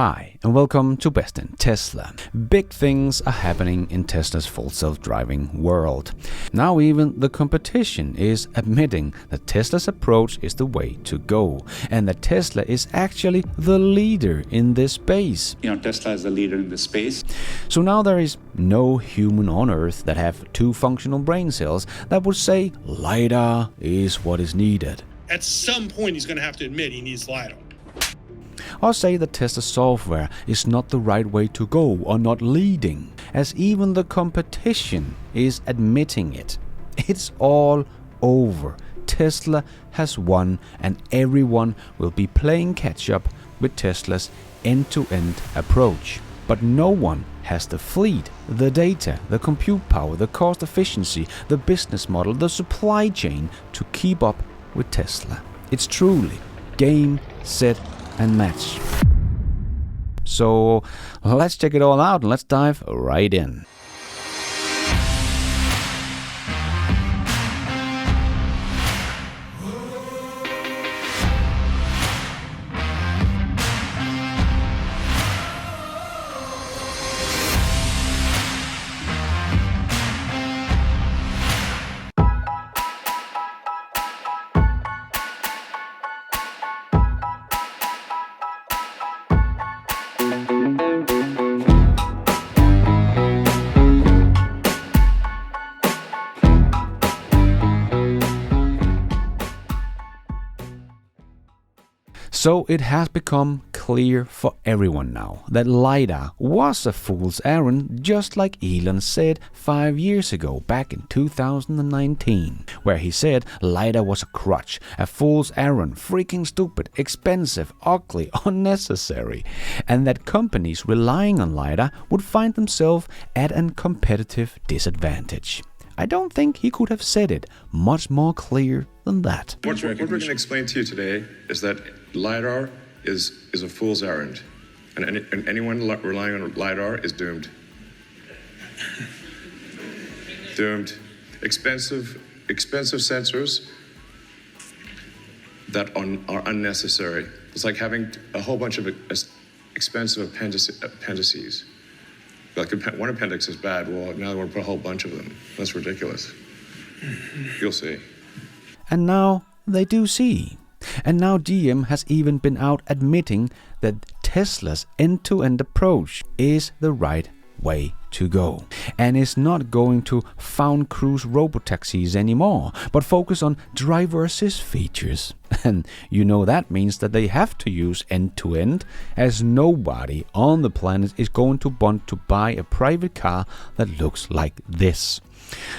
Hi, and welcome to Best in Tesla. Big things are happening in Tesla's full self-driving world. Now even the competition is admitting that Tesla's approach is the way to go, and that Tesla is actually the leader in this space. Tesla is the leader in this space. So now there is no human on Earth that have two functional brain cells that would say Lidar is what is needed. At some point he's going to have to admit he needs Lidar. Or say that Tesla software is not the right way to go or not leading, as even the competition is admitting it. It's all over. Tesla has won, and everyone will be playing catch-up with Tesla's end-to-end approach. But no one has the fleet, the data, the compute power, the cost efficiency, the business model, the supply chain to keep up with Tesla. It's truly game, set, and match. So let's check it all out and let's dive right in. So it has become clear for everyone now that Lidar was a fool's errand, just like Elon said 5 years ago, back in 2019, where he said Lidar was a crutch, a fool's errand, freaking stupid, expensive, ugly, unnecessary, and that companies relying on Lidar would find themselves at a competitive disadvantage. I don't think he could have said it much more clear than that. What we're going to explain to you today is that Lidar is a fool's errand, and anyone relying on Lidar is doomed. Doomed. Expensive sensors that are unnecessary. It's like having a whole bunch of expensive appendices. Like one appendix is bad, well, now we're going to put a whole bunch of them. That's ridiculous. You'll see. And now they do see. And now GM has even been out admitting that Tesla's end-to-end approach is the right way to go, and is not going to found cruise robotaxis anymore, but focus on driver assist features. And that means that they have to use end-to-end, as nobody on the planet is going to want to buy a private car that looks like this.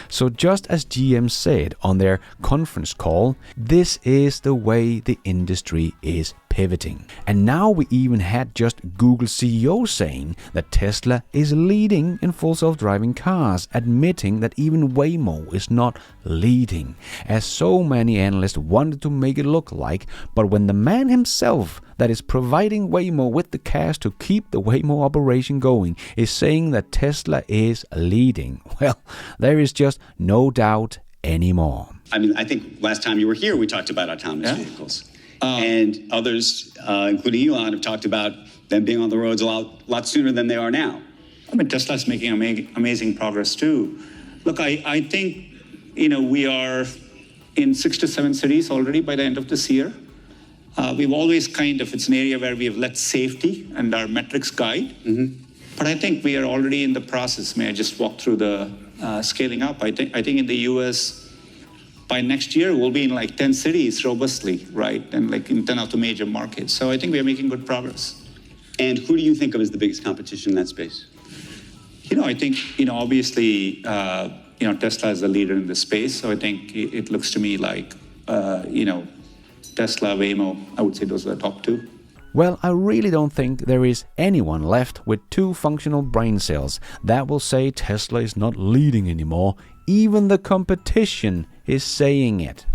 So just as GM said on their conference call, this is the way the industry is pivoting. And now we even had just Google CEO saying that Tesla is leading in full self-driving cars, admitting that even Waymo is not leading, as so many analysts wanted to make it look like. But when the man himself that is providing Waymo with the cash to keep the Waymo operation going is saying that Tesla is leading, well, there is just no doubt anymore. I think last time you were here, we talked about autonomous vehicles. And others, including Elon, have talked about them being on the roads a lot sooner than they are now. Tesla's making amazing progress too. Look, I think, we are in 6 to 7 cities already by the end of this year. We've always it's an area where we have let safety and our metrics guide. Mm-hmm. But I think we are already in the process. May I just walk through the scaling up? I think in the US, by next year, we'll be in 10 cities robustly, right? And in 10 of the major markets. So I think we are making good progress. And who do you think of as the biggest competition in that space? I think, obviously, Tesla is the leader in this space. So I think it looks to me like, Tesla, Waymo, I would say those are the top two. Well, I really don't think there is anyone left with two functional brain cells that will say Tesla is not leading anymore. Even the competition is saying it.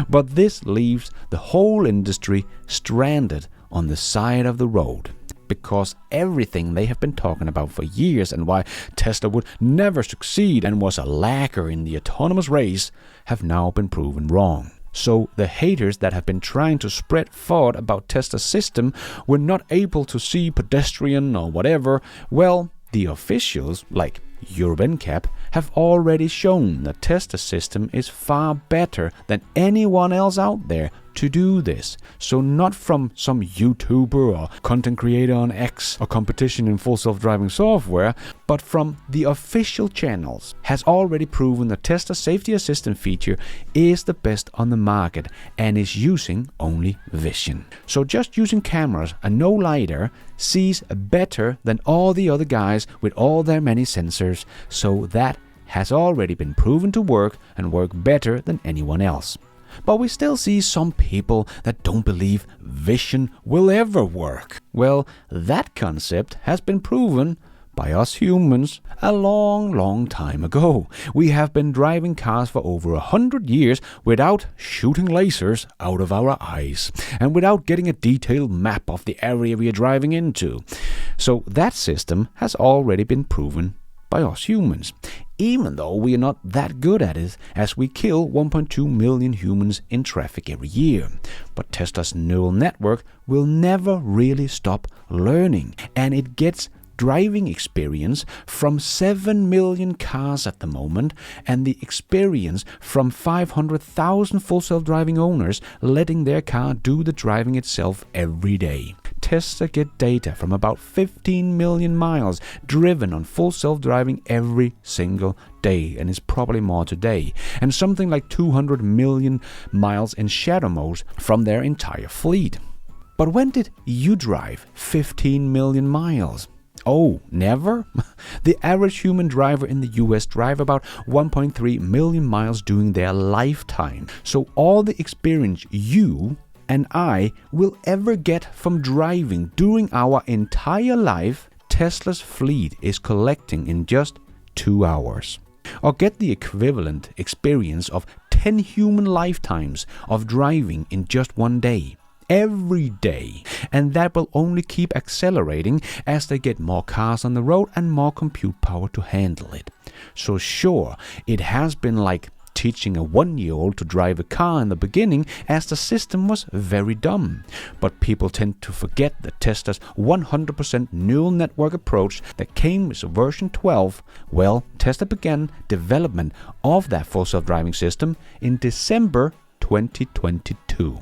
But this leaves the whole industry stranded on the side of the road, because everything they have been talking about for years and why Tesla would never succeed and was a lagger in the autonomous race have now been proven wrong. So the haters that have been trying to spread thought about Tesla's system were not able to see pedestrian or whatever. Well, the officials, like EuroNCAP, have already shown that Tesla's system is far better than anyone else out there to do this. So not from some YouTuber or content creator on X or competition in full self-driving software, but from the official channels, has already proven that Tesla's safety assistant feature is the best on the market and is using only vision. So just using cameras and no lidar sees better than all the other guys with all their many sensors. So that has already been proven to work and work better than anyone else. But we still see some people that don't believe vision will ever work. Well, that concept has been proven by us humans a long time ago. We have been driving cars for over 100 years without shooting lasers out of our eyes and without getting a detailed map of the area we are driving into. So that system has already been proven by us humans, even though we are not that good at it, as we kill 1.2 million humans in traffic every year. But Tesla's neural network will never really stop learning, and it gets driving experience from 7 million cars at the moment, and the experience from 500,000 full self-driving owners letting their car do the driving itself every day. Tesla get data from about 15 million miles driven on full self-driving every single day, and it's probably more today, and something like 200 million miles in shadow mode from their entire fleet. But when did you drive 15 million miles? Oh, never? The average human driver in the US drive about 1.3 million miles during their lifetime. So all the experience you and I will ever get from driving during our entire life, Tesla's fleet is collecting in just 2 hours. Or get the equivalent experience of 10 human lifetimes of driving in just one day. Every day, and that will only keep accelerating as they get more cars on the road and more compute power to handle it. So sure, it has been like teaching a 1-year-old to drive a car in the beginning, as the system was very dumb. But people tend to forget that Tesla's 100% neural network approach that came with version 12, well, Tesla began development of that full self-driving system in December 2022.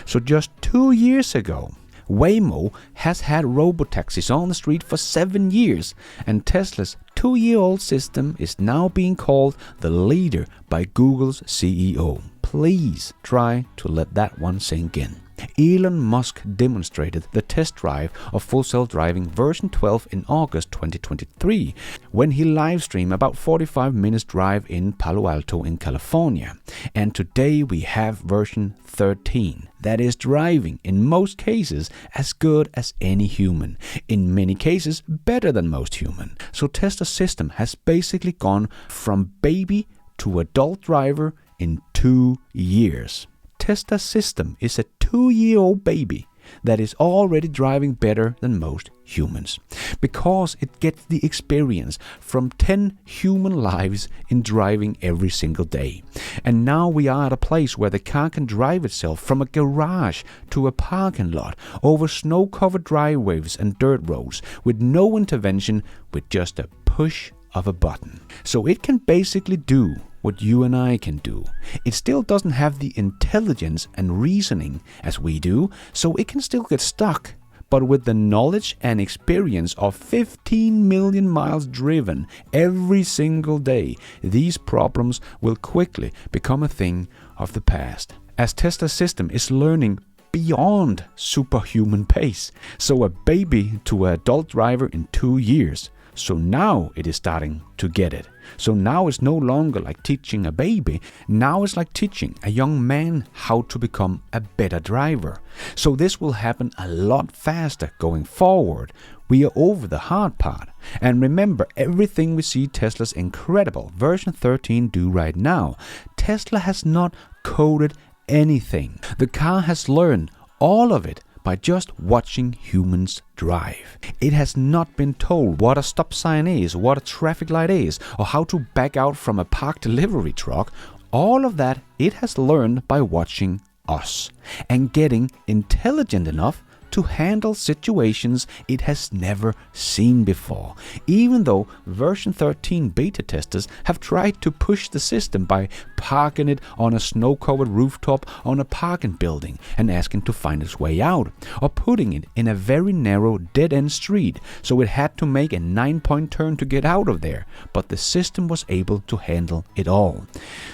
So just 2 years ago. Waymo has had robotaxis on the street for 7 years, and Tesla's 2-year-old system is now being called the Lidar by Google's CEO. Please try to let that one sink in. Elon Musk demonstrated the test drive of Full Self-Driving version 12 in August 2023 when he livestreamed about 45 minutes drive in Palo Alto in California. And today we have version 13 that is driving in most cases as good as any human, in many cases better than most human. So Tesla's system has basically gone from baby to adult driver in 2 years. Tesla's system is a 2-year-old baby that is already driving better than most humans, because it gets the experience from 10 human lives in driving every single day. And now we are at a place where the car can drive itself from a garage to a parking lot, over snow-covered driveways and dirt roads, with no intervention, with just a push of a button. So it can basically do what you and I can do. It still doesn't have the intelligence and reasoning as we do, so it can still get stuck. But with the knowledge and experience of 15 million miles driven every single day, these problems will quickly become a thing of the past, as Tesla's system is learning beyond superhuman pace. So a baby to an adult driver in 2 years. So now it is starting to get it. So now it's no longer like teaching a baby. Now it's like teaching a young man how to become a better driver. So this will happen a lot faster going forward. We are over the hard part. And remember, everything we see Tesla's incredible version 13 do right now, Tesla has not coded anything. The car has learned all of it by just watching humans drive. It has not been told what a stop sign is, what a traffic light is, or how to back out from a parked delivery truck. all of that it has learned by watching us and getting intelligent enough to handle situations it has never seen before, even though version 13 beta testers have tried to push the system by parking it on a snow-covered rooftop on a parking building and asking to find its way out, or putting it in a very narrow dead-end street so it had to make a 9-point turn to get out of there, but the system was able to handle it all.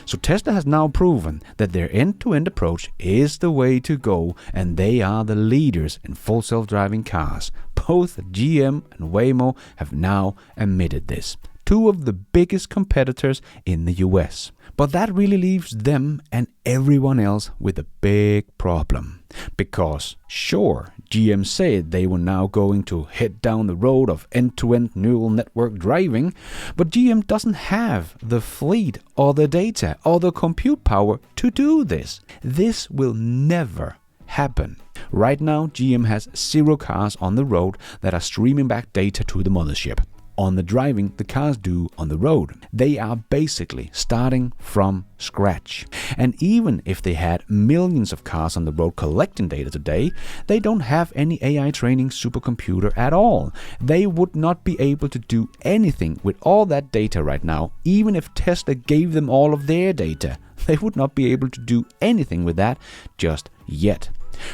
So Tesla has now proven that their end-to-end approach is the way to go, and they are the leaders in full self-driving cars. Both GM and Waymo have now admitted this. Two of the biggest competitors in the US. But that really leaves them and everyone else with a big problem. Because, sure, GM said they were now going to head down the road of end-to-end neural network driving, but GM doesn't have the fleet or the data or the compute power to do this. This will never happen. Right now, GM has 0 cars on the road that are streaming back data to the mothership. On the driving the cars do on the road. They are basically starting from scratch. And even if they had millions of cars on the road collecting data today, they don't have any AI training supercomputer at all. They would not be able to do anything with all that data right now, even if Tesla gave them all of their data. They would not be able to do anything with that just yet.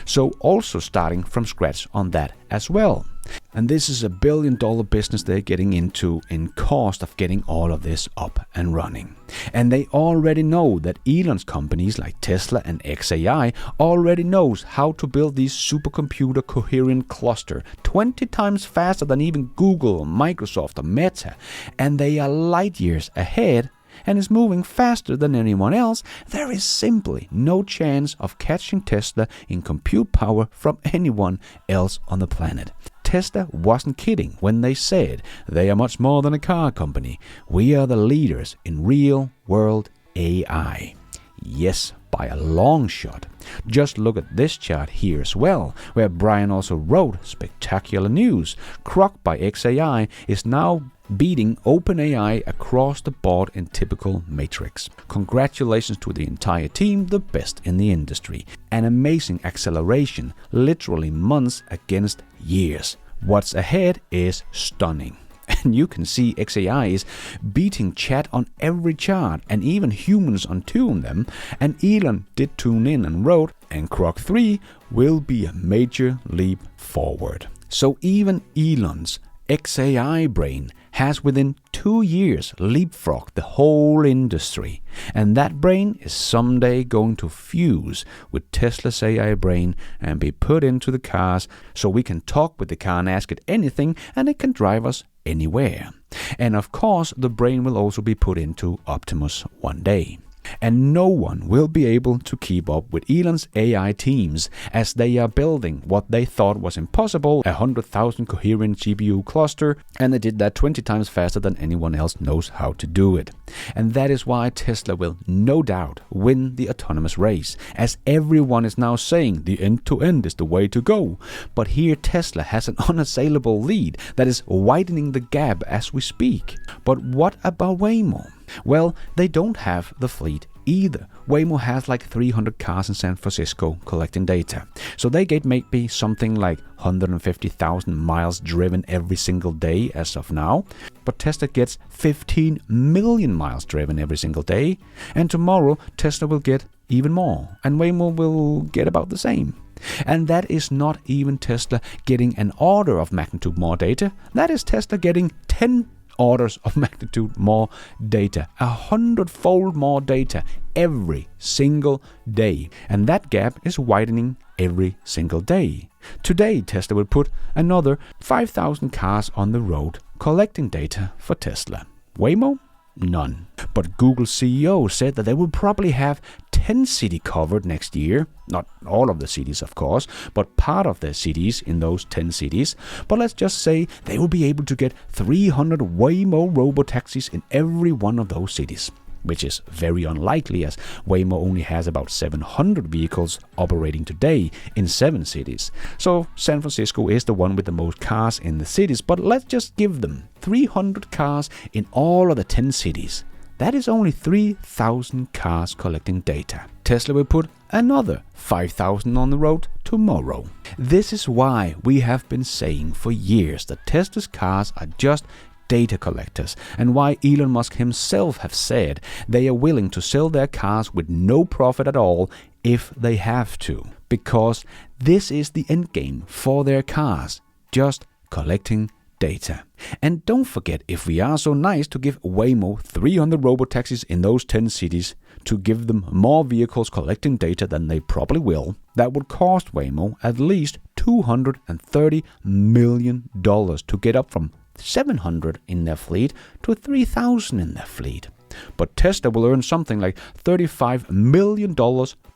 So also starting from scratch on that as well. And this is $1 billion business they're getting into in cost of getting all of this up and running. And they already know that Elon's companies like Tesla and XAI already knows how to build these supercomputer coherent cluster 20 times faster than even Google or Microsoft or Meta. And they are light years ahead and is moving faster than anyone else. There is simply no chance of catching Tesla in compute power from anyone else on the planet. Tesla wasn't kidding when they said they are much more than a car company. We are the leaders in real-world AI. Yes, by a long shot. Just look at this chart here as well, where Brian also wrote spectacular news. Grok by XAI is now beating OpenAI across the board in typical metrics. Congratulations to the entire team, the best in the industry. An amazing acceleration, literally months against years. What's ahead is stunning. And you can see XAI is beating chat on every chart, and even humans on 2 of them. And Elon did tune in and wrote, and Grok 3 will be a major leap forward. So even Elon's XAI brain has within 2 years leapfrogged the whole industry. And that brain is someday going to fuse with Tesla's AI brain and be put into the cars so we can talk with the car and ask it anything, and it can drive us anywhere. And of course, the brain will also be put into Optimus one day. And no one will be able to keep up with Elon's AI teams as they are building what they thought was impossible, 100,000 coherent GPU cluster, and they did that 20 times faster than anyone else knows how to do it. And that is why Tesla will no doubt win the autonomous race, as everyone is now saying the end-to-end is the way to go. But here Tesla has an unassailable lead that is widening the gap as we speak. But what about Waymo? Well, they don't have the fleet either. Waymo has like 300 cars in San Francisco collecting data. So they get maybe something like 150,000 miles driven every single day as of now. But Tesla gets 15 million miles driven every single day. And tomorrow Tesla will get even more. And Waymo will get about the same. And that is not even Tesla getting an order of magnitude more data. That is Tesla getting 10 orders of magnitude more data, 100-fold more data every single day. And that gap is widening every single day. Today, Tesla will put another 5,000 cars on the road collecting data for Tesla. Waymo? None. But Google CEO said that they will probably have 10 cities covered next year. Not all of the cities, of course, but part of the cities in those 10 cities. But let's just say they will be able to get 300 Waymo robotaxis in every one of those cities, which is very unlikely as Waymo only has about 700 vehicles operating today in 7 cities. So San Francisco is the one with the most cars in the cities, but let's just give them 300 cars in all of the 10 cities. that is only 3,000 cars collecting data. Tesla will put another 5,000 on the road tomorrow. This is why we have been saying for years that Tesla's cars are just data collectors, and why Elon Musk himself have said they are willing to sell their cars with no profit at all if they have to. Because this is the end game for their cars, just collecting data. And don't forget, if we are so nice to give Waymo 300 robotaxis in those 10 cities, to give them more vehicles collecting data than they probably will, that would cost Waymo at least $230 million to get up from 700 in their fleet to 3,000 in their fleet. But Tesla will earn something like $35 million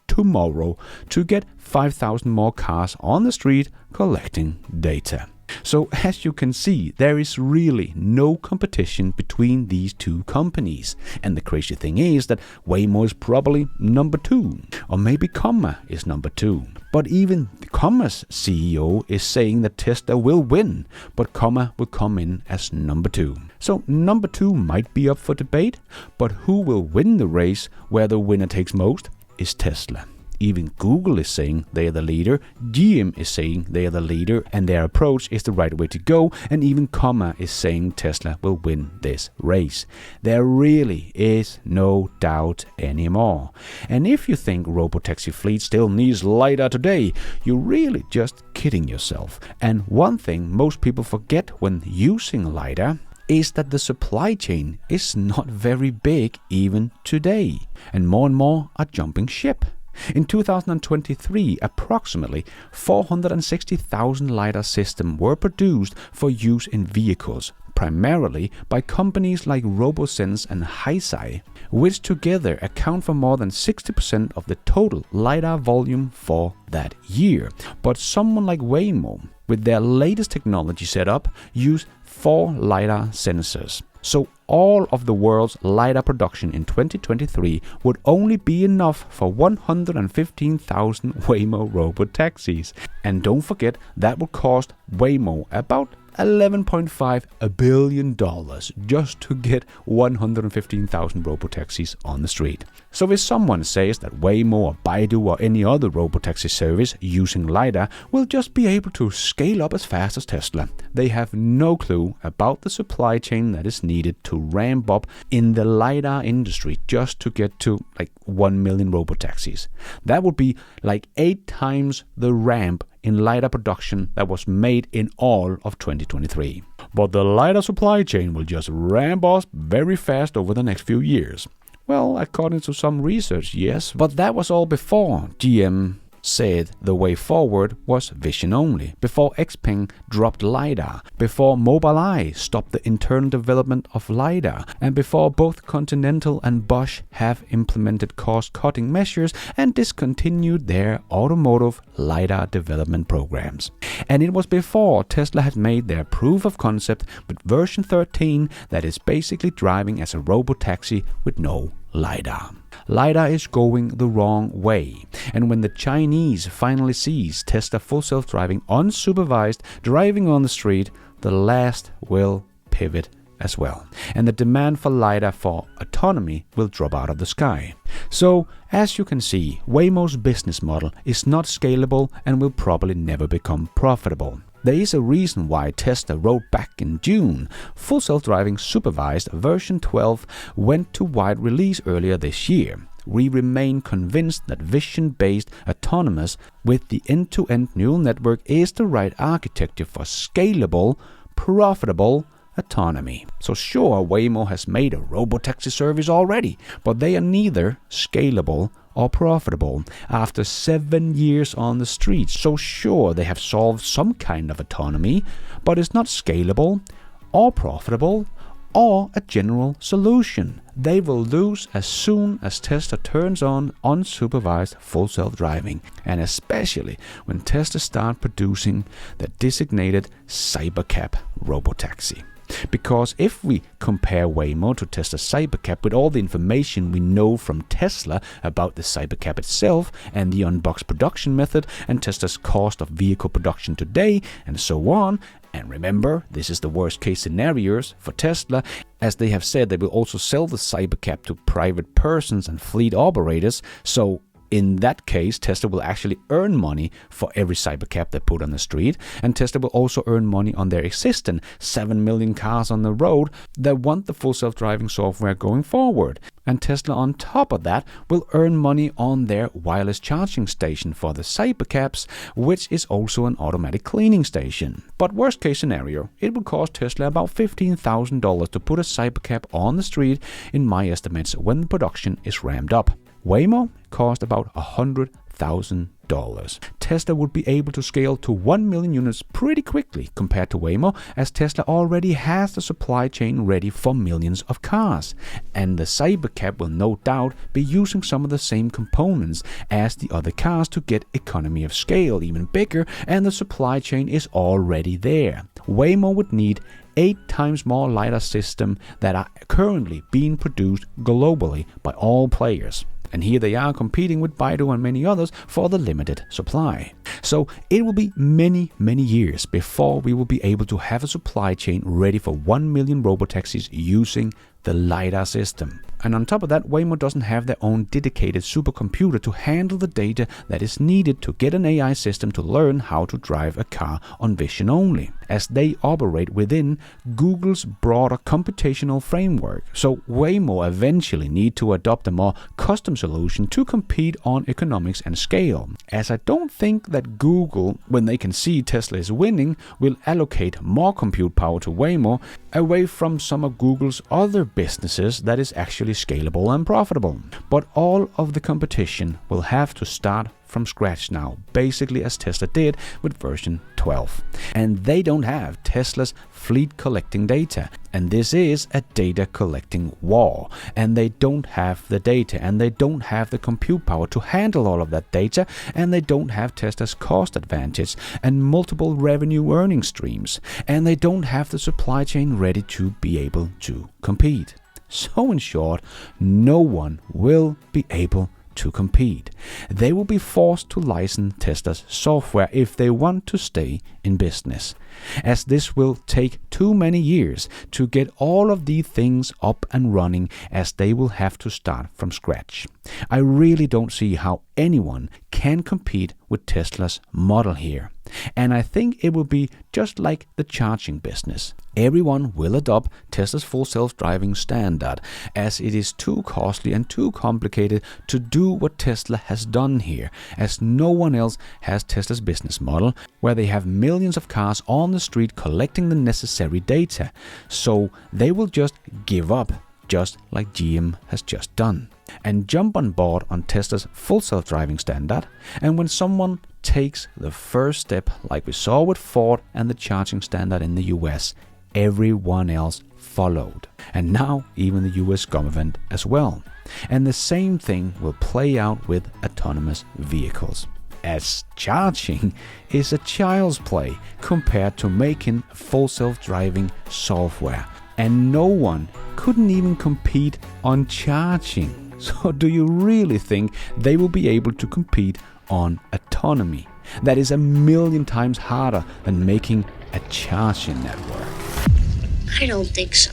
tomorrow to get 5,000 more cars on the street collecting data. So as you can see, there is really no competition between these two companies. And the crazy thing is that Waymo is probably number 2, or maybe Comma is number 2. But even Comma's CEO is saying that Tesla will win, but Comma will come in as number 2. So number 2 might be up for debate, but who will win the race where the winner takes most is Tesla. Even Google is saying they are the leader, GM is saying they are the leader and their approach is the right way to go, and even Comma is saying Tesla will win this race. There really is no doubt anymore. And if you think robotaxi fleet still needs Lidar today, you're really just kidding yourself. And one thing most people forget when using Lidar is that the supply chain is not very big even today, and more are jumping ship. In 2023, approximately 460,000 Lidar systems were produced for use in vehicles, primarily by companies like RoboSense and Hisai, which together account for more than 60% of the total Lidar volume for that year. But someone like Waymo, with their latest technology setup, use 4 Lidar sensors. So all of the world's Lidar production in 2023 would only be enough for 115,000 Waymo robotaxis. And don't forget, that would cost Waymo about $11.5 billion just to get 115,000 robotaxis on the street. So if someone says that Waymo or Baidu or any other robotaxi service using Lidar will just be able to scale up as fast as Tesla, they have no clue about the supply chain that is needed to ramp up in the Lidar industry just to get to like 1 million robotaxis. That would be like 8 times the ramp in Lidar production that was made in all of 2023. But the Lidar supply chain will just ramp up very fast over the next few years. Well, according to some research, yes, but that was all before GM said the way forward was vision only, before Xpeng dropped Lidar, before Mobileye stopped the internal development of Lidar, and before both Continental and Bosch have implemented cost-cutting measures and discontinued their automotive Lidar development programs. And it was before Tesla had made their proof of concept with version 13 that is basically driving as a robotaxi with no Lidar. Lidar is going the wrong way, and when the Chinese finally sees Tesla full self-driving unsupervised driving on the street, the last will pivot as well, and the demand for Lidar for autonomy will drop out of the sky. So, as you can see, Waymo's business model is not scalable and will probably never become profitable. There is a reason why Tesla wrote back in June. Full self-driving supervised version 12 went to wide release earlier this year. We remain convinced that vision-based autonomous with the end-to-end neural network is the right architecture for scalable, profitable autonomy. So sure, Waymo has made a robotaxi service already, but they are neither scalable or profitable after 7 years on the streets. So sure, they have solved some kind of autonomy, but it's not scalable or profitable or a general solution. They will lose as soon as Tesla turns on unsupervised full self-driving, and especially when Tesla start producing the designated Cybercab robotaxi. Because if we compare Waymo to Tesla's Cybercab with all the information we know from Tesla about the Cybercab itself and the unboxed production method and Tesla's cost of vehicle production today and so on, And remember, this is the worst case scenarios for Tesla, as they have said they will also sell the Cybercab to private persons and fleet operators. So in that case, Tesla will actually earn money for every Cybercab they put on the street, and Tesla will also earn money on their existing 7 million cars on the road that want the full self-driving software going forward. And Tesla on top of that will earn money on their wireless charging station for the Cybercabs, which is also an automatic cleaning station. But worst case scenario, it will cost Tesla about $15,000 to put a Cybercab on the street in my estimates when the production is ramped up. Waymo cost about $100,000. Tesla would be able to scale to 1 million units pretty quickly compared to Waymo, as Tesla already has the supply chain ready for millions of cars. And the Cybercab will no doubt be using some of the same components as the other cars to get economy of scale even bigger, and the supply chain is already there. Waymo would need 8 times more Lidar systems that are currently being produced globally by all players. And here they are competing with Baidu and many others for the limited supply. So it will be many, many years before we will be able to have a supply chain ready for 1 million robotaxis using the Lidar system. And on top of that, Waymo doesn't have their own dedicated supercomputer to handle the data that is needed to get an AI system to learn how to drive a car on vision only, as they operate within Google's broader computational framework. So Waymo eventually need to adopt a more custom solution to compete on economics and scale, as I don't think that Google, when they can see Tesla is winning, will allocate more compute power to Waymo away from some of Google's other businesses that is actually scalable and profitable. But all of the competition will have to start from scratch now, basically as Tesla did with version 12. And they don't have Tesla's fleet collecting data, and this is a data collecting war, and they don't have the data, and they don't have the compute power to handle all of that data, and they don't have Tesla's cost advantage and multiple revenue earning streams, and they don't have the supply chain ready to be able to compete. So in short, no one will be able to compete. They will be forced to license Tesla's software if they want to stay in business, as this will take too many years to get all of these things up and running, as they will have to start from scratch. I really don't see how anyone can compete with Tesla's model here. And I think it will be just like the charging business. Everyone will adopt Tesla's full self-driving standard, as it is too costly and too complicated to do what Tesla has done here, as no one else has Tesla's business model, where they have millions of cars on the street collecting the necessary data. So they will just give up, just like GM has just done, and jump on board on Tesla's full self-driving standard. And when someone takes the first step, like we saw with Ford and the charging standard in the US, everyone else followed, and now even the US government as well. And the same thing will play out with autonomous vehicles, as charging is a child's play compared to making full self-driving software, and no one couldn't even compete on charging. So do you really think they will be able to compete on autonomy? That is 1,000,000 times harder than making a charging network. I don't think so.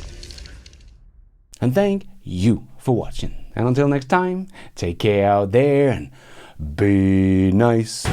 And thank you for watching. And until next time, take care out there and be nice.